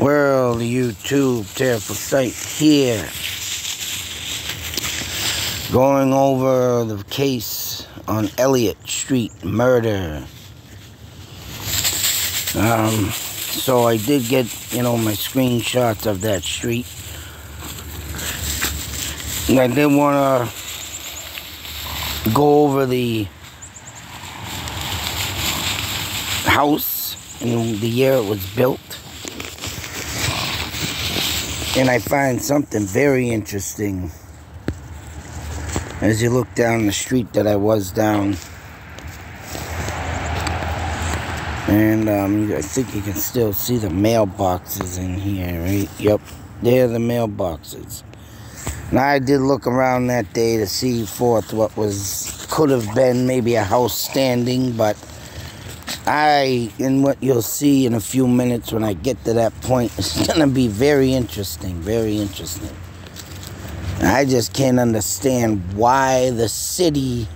Well, YouTube Terrible Sight here, going over the case on Elliott Street murder. So I did get, my screenshots of that street. And I did want to go over the house and the year it was built. And I find something very interesting as you look down the street that I was down. And I think you can still see the mailboxes in here, right? Yep, they're the mailboxes. And I did look around that day to see forth what could have been maybe a house standing, but and what you'll see in a few minutes when I get to that point, is going to be very interesting, very interesting. I just can't understand why the city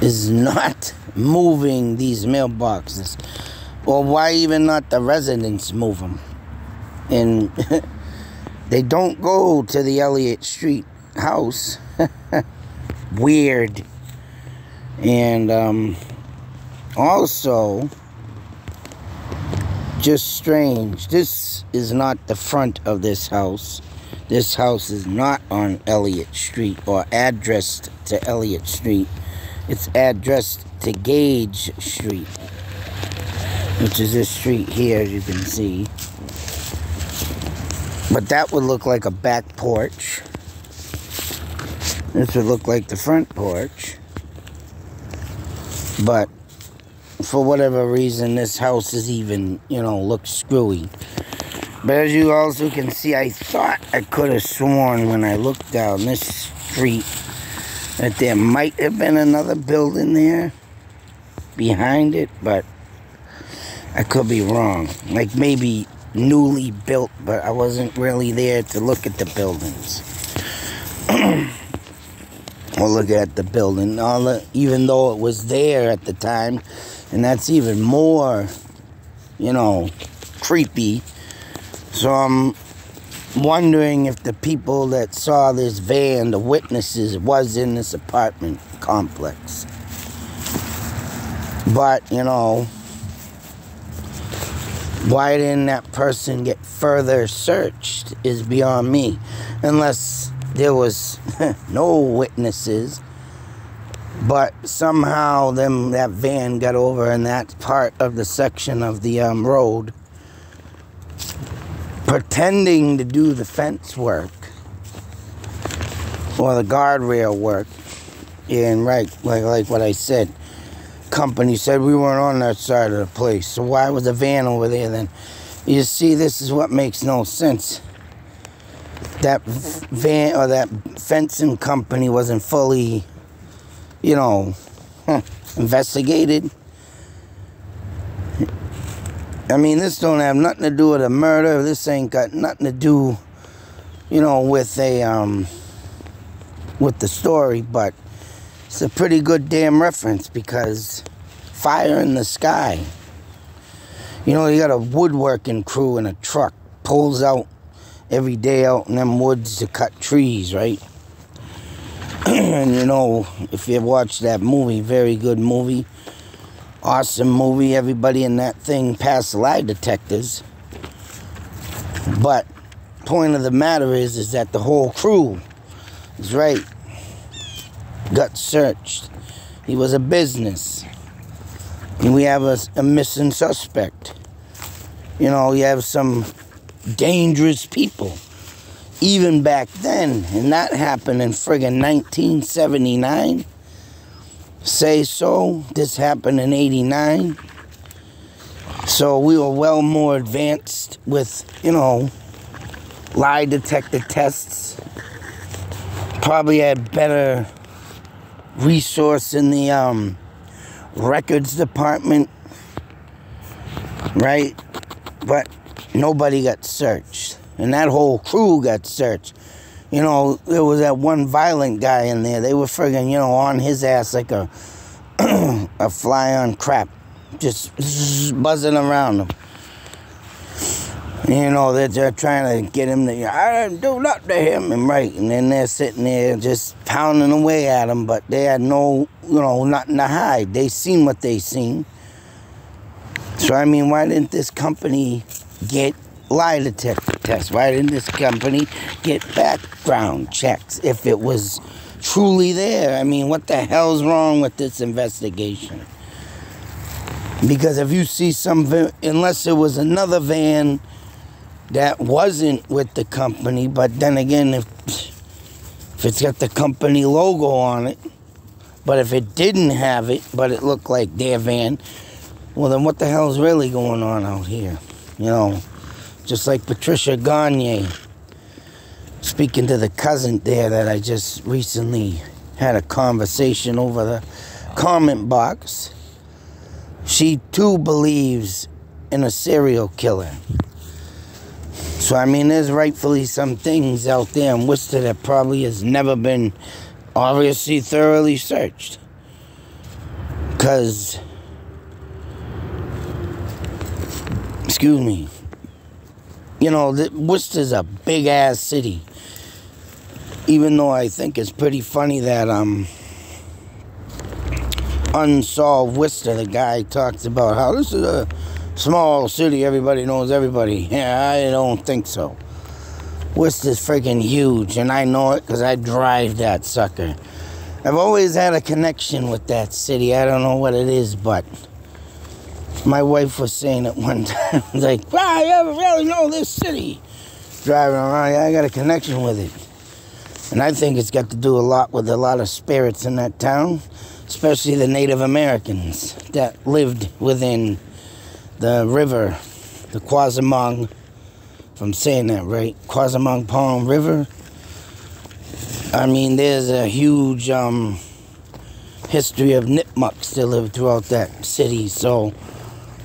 is not moving these mailboxes, or why even not the residents move them. And they don't go to the Elliott Street house. Weird. And also, just strange, this is not the front of this house. This house is not on Elliott Street or addressed to Elliott Street. It's addressed to Gage Street, which is this street here, as you can see. But that would look like a back porch. This would look like the front porch. But for whatever reason, this house is even, looks screwy. But as you also can see, I thought I could have sworn when I looked down this street that there might have been another building there behind it, but I could be wrong. Like maybe newly built, but I wasn't really there to look at the buildings. Or look at the building, even though it was there at the time, and that's even more, creepy. So I'm wondering if the people that saw this van, the witnesses, was in this apartment complex. But, why didn't that person get further searched is beyond me. Unless there was no witnesses, but somehow that van got over in that part of the section of the road, pretending to do the fence work or the guardrail work. And right, like what I said, company said we weren't on that side of the place, so why was the van over there then? You see, this is what makes no sense. That van or that fencing company wasn't fully, investigated. I mean, this don't have nothing to do with a murder. This ain't got nothing to do, with the story. But it's a pretty good damn reference, because fire in the sky. You got a woodworking crew in a truck, pulls out every day out in them woods to cut trees, right? And if you watched that movie, very good movie, awesome movie, everybody in that thing passed lie detectors. But point of the matter is that the whole crew is right, got searched. He was a business, and we have a missing suspect. You have some dangerous people, even back then, and that happened in friggin' 1979. Say so. This happened in 89. So we were well more advanced with, lie detector tests. Probably had better resource in the records department, right? But nobody got searched, and that whole crew got searched. There was that one violent guy in there. They were friggin', on his ass like a fly on crap, just buzzing around him. You know, they're trying to get him to, I didn't do nothing to him, and right, and then they're sitting there just pounding away at him, but they had no, nothing to hide. They seen what they seen. So, I mean, why didn't this company get lie detector tests? Why didn't this company get background checks if it was truly there? I mean, what the hell's wrong with this investigation? Because if you see unless it was another van that wasn't with the company, but then again, if it's got the company logo on it, but if it didn't have it, but it looked like their van, well, then what the hell's really going on out here? Just like Patricia Gagne, speaking to the cousin there that I just recently had a conversation over the comment box. She too believes in a serial killer. So, I mean, there's rightfully some things out there in Worcester that probably has never been obviously thoroughly searched. Because, excuse me, Worcester's a big-ass city. Even though I think it's pretty funny that, Unsolved Worcester, the guy talks about how this is a small city, everybody knows everybody. Yeah, I don't think so. Worcester's freaking huge, and I know it because I drive that sucker. I've always had a connection with that city. I don't know what it is, but my wife was saying it one time. Like, wow, you ever really know this city? Driving around, I got a connection with it. And I think it's got to do a lot with a lot of spirits in that town. Especially the Native Americans that lived within the river, the Quasamong, if I'm saying that right, Quasamong Pond River. I mean, there's a huge history of Nipmucks that live throughout that city. So,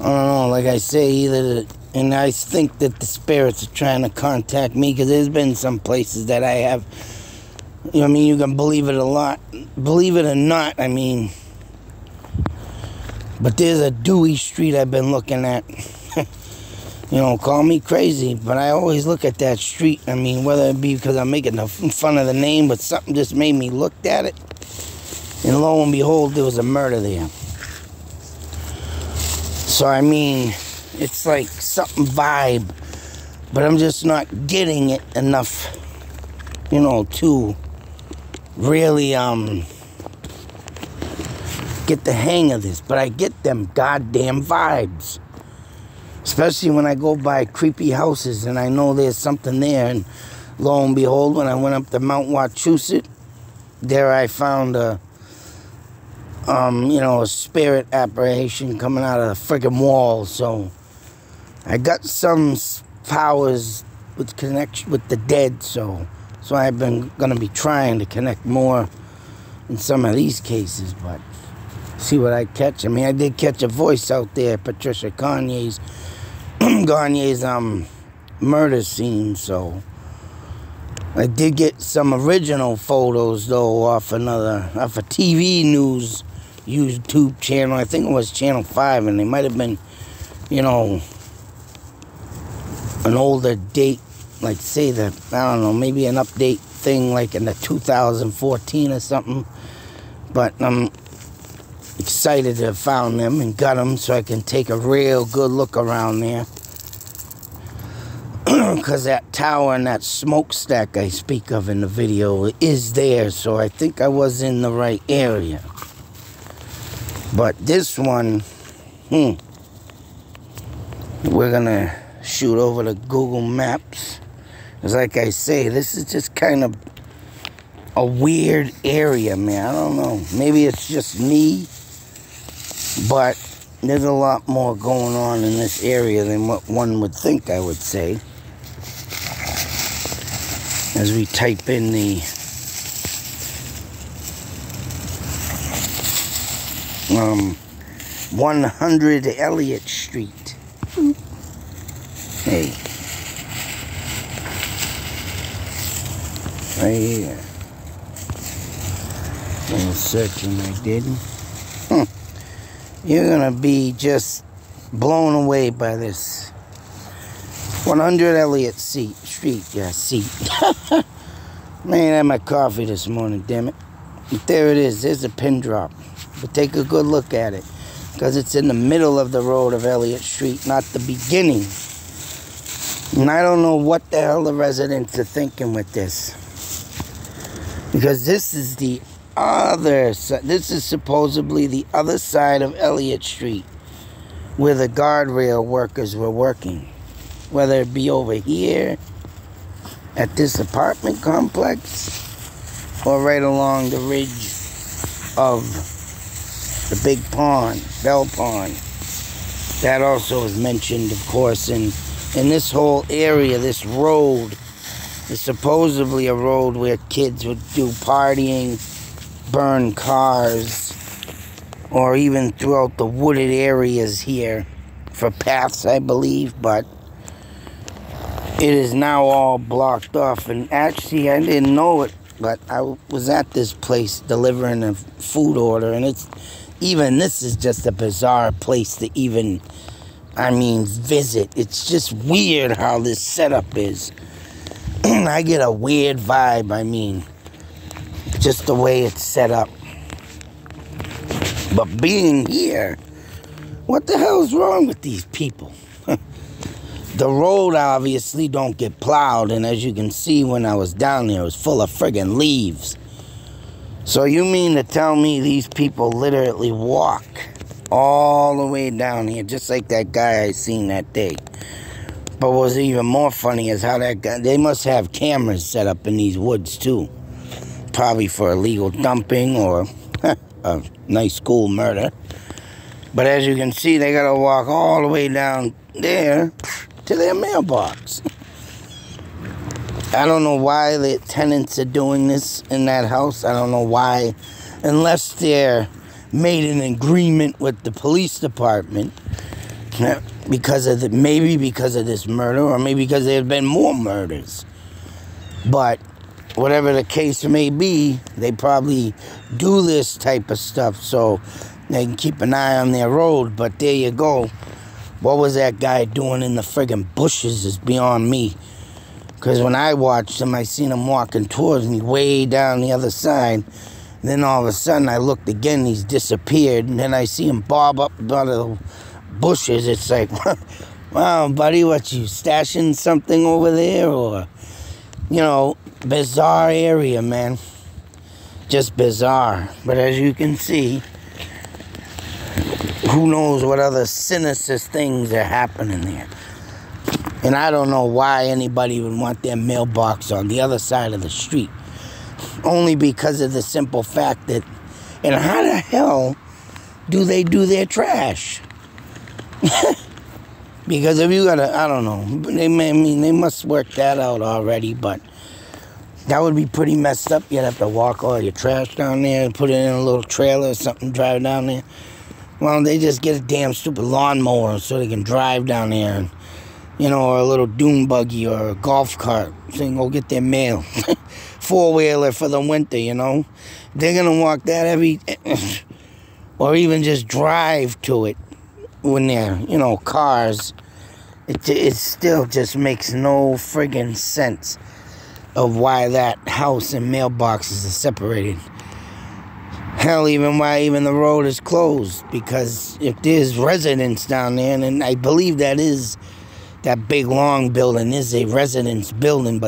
I don't know, like I say, and I think that the spirits are trying to contact me, because there's been some places that I have. You can believe it or not, I mean, but there's a Dewey Street I've been looking at. Call me crazy, but I always look at that street. I mean, whether it be because I'm making fun of the name, but something just made me look at it, and lo and behold, there was a murder there. So, I mean, it's like something vibe, but I'm just not getting it enough, to really get the hang of this. But I get them goddamn vibes, especially when I go by creepy houses and I know there's something there. And lo and behold, when I went up to Mount Wachusett, there I found a spirit apparition coming out of the friggin' wall. So I got some powers with connection with the dead. So I've been going to be trying to connect more in some of these cases, but see what I catch. I mean, I did catch a voice out there, Patricia Gagne's murder scene, so I did get some original photos, though, off a TV news YouTube channel. I think it was Channel 5, and they might have been, an older date. Like, say that, I don't know, maybe an update thing like in the 2014 or something. But I'm excited to have found them and got them so I can take a real good look around there. Because that tower and that smokestack I speak of in the video is there. So I think I was in the right area. But this one, we're going to shoot over to Google Maps. Because like I say, this is just kind of a weird area, man. I don't know. Maybe it's just me. But there's a lot more going on in this area than what one would think, I would say. As we type in the 100 Elliott Street. Hey. Right here. Little searching I did. You're gonna be just blown away by this. 100 Elliott Street. Yeah, seat. Man, I had my coffee this morning, damn it. But there it is. There's a pin drop. But take a good look at it. Because it's in the middle of the road of Elliott Street, not the beginning. And I don't know what the hell the residents are thinking with this. Because this is the other side. This is supposedly the other side of Elliott Street, where the guardrail workers were working. Whether it be over here, at this apartment complex, or right along the ridge of the big pond, Bell Pond. That also is mentioned, of course, in this whole area. This road is supposedly a road where kids would do partying, burn cars, or even throughout the wooded areas here for paths, I believe, but it is now all blocked off. And actually, I didn't know it, but I was at this place delivering a food order, and this is just a bizarre place to even, visit. It's just weird how this setup is. I get a weird vibe, just the way it's set up. But being here, what the hell's wrong with these people? The road obviously don't get plowed, and as you can see when I was down there, it was full of friggin' leaves. So you mean to tell me these people literally walk all the way down here, just like that guy I seen that day? But what was even more funny is how that guy, they must have cameras set up in these woods too. Probably for illegal dumping or a nice school murder. But as you can see, they gotta walk all the way down there to their mailbox. I don't know why the tenants are doing this in that house. I don't know why, unless they're made an agreement with the police department maybe because of this murder, or maybe because there have been more murders. But whatever the case may be, they probably do this type of stuff so they can keep an eye on their road. But there you go. What was that guy doing in the friggin' bushes is beyond me. Because when I watched him, I seen him walking towards me way down the other side. And then all of a sudden, I looked again, he's disappeared. And then I see him bob up out of the bushes. It's like, wow, buddy, what, you stashing something over there? Or, bizarre area, man. Just bizarre. But as you can see, who knows what other sinister things are happening there. And I don't know why anybody would want their mailbox on the other side of the street. Only because of the simple fact that, and how the hell do they do their trash? Because if you gotta, I don't know, they must work that out already, but that would be pretty messed up. You'd have to walk all your trash down there and put it in a little trailer or something, drive down there. Well, they just get a damn stupid lawnmower so they can drive down there, and, or a little dune buggy or a golf cart so they can go get their mail. Four-wheeler for the winter, They're going to walk that or even just drive to it when they're, cars. It still just makes no friggin' sense of why that house and mailboxes are separated. Hell, why the road is closed. Because if there's residents down there, and I believe that big long building is a residence building,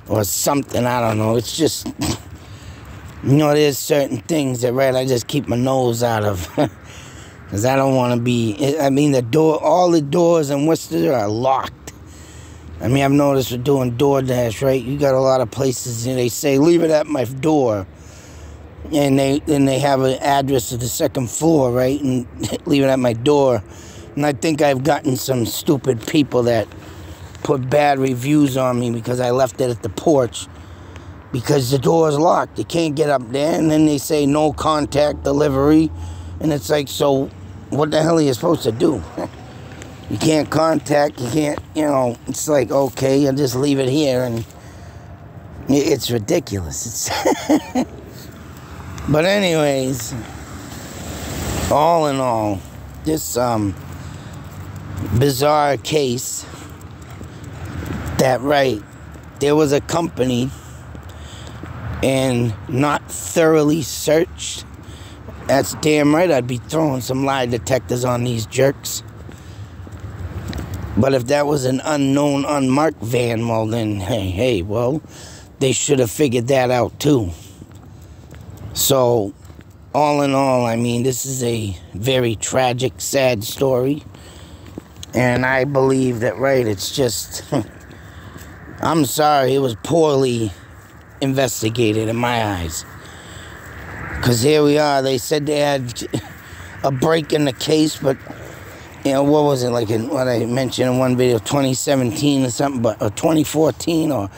or something, I don't know. It's just, there's certain things that, I just keep my nose out of. Because I don't want to be, all the doors in Worcester are locked. I've noticed with doing DoorDash, right? You got a lot of places, and they say, leave it at my door. And they have an address to the second floor, right? And leave it at my door. And I think I've gotten some stupid people that put bad reviews on me because I left it at the porch. Because the door is locked. You can't get up there. And then they say no contact delivery. And it's like, so what the hell are you supposed to do? You can't contact. You can't, it's like, okay, I'll just leave it here. And it's ridiculous. But anyways, all in all, this bizarre case that right, there was a company and not thoroughly searched, that's damn right I'd be throwing some lie detectors on these jerks. But if that was an unknown, unmarked van, well then, hey, well, they should have figured that out too. So, all in all, I mean, this is a very tragic, sad story. And I believe that, right, it's just, I'm sorry, it was poorly investigated in my eyes. Because here we are, they said they had a break in the case, but, you know, what was it, like in what I mentioned in one video, 2017 or something, or 2014 or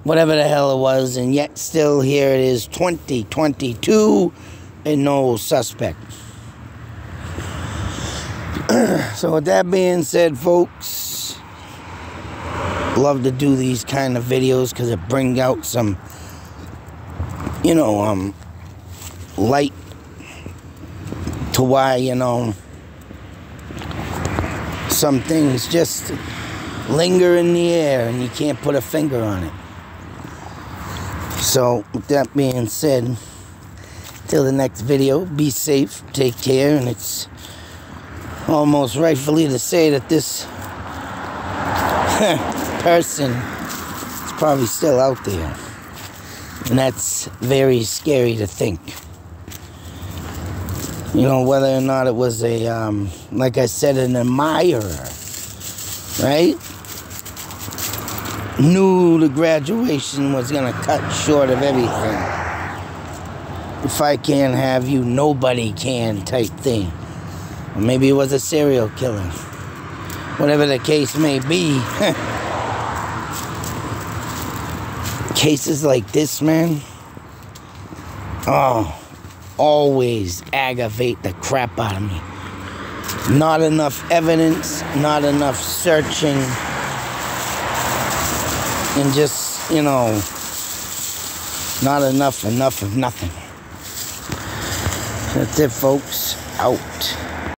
whatever the hell it was, and yet still here it is, 2022, and no suspect. So with that being said, folks, love to do these kind of videos because it brings out some, you know, light to why, you know, some things just linger in the air and you can't put a finger on it. So with that being said, till the next video, be safe, take care, and it's almost rightfully to say that this person is probably still out there. And that's very scary to think. You know, whether or not it was a, like I said, an admirer, right? Knew the graduation was going to cut short of everything. If I can't have you, nobody can type thing. Or maybe it was a serial killer. Whatever the case may be. Cases like this, man, oh, always aggravate the crap out of me. Not enough evidence, not enough searching, and just, you know, not enough of nothing. That's it, folks. Out.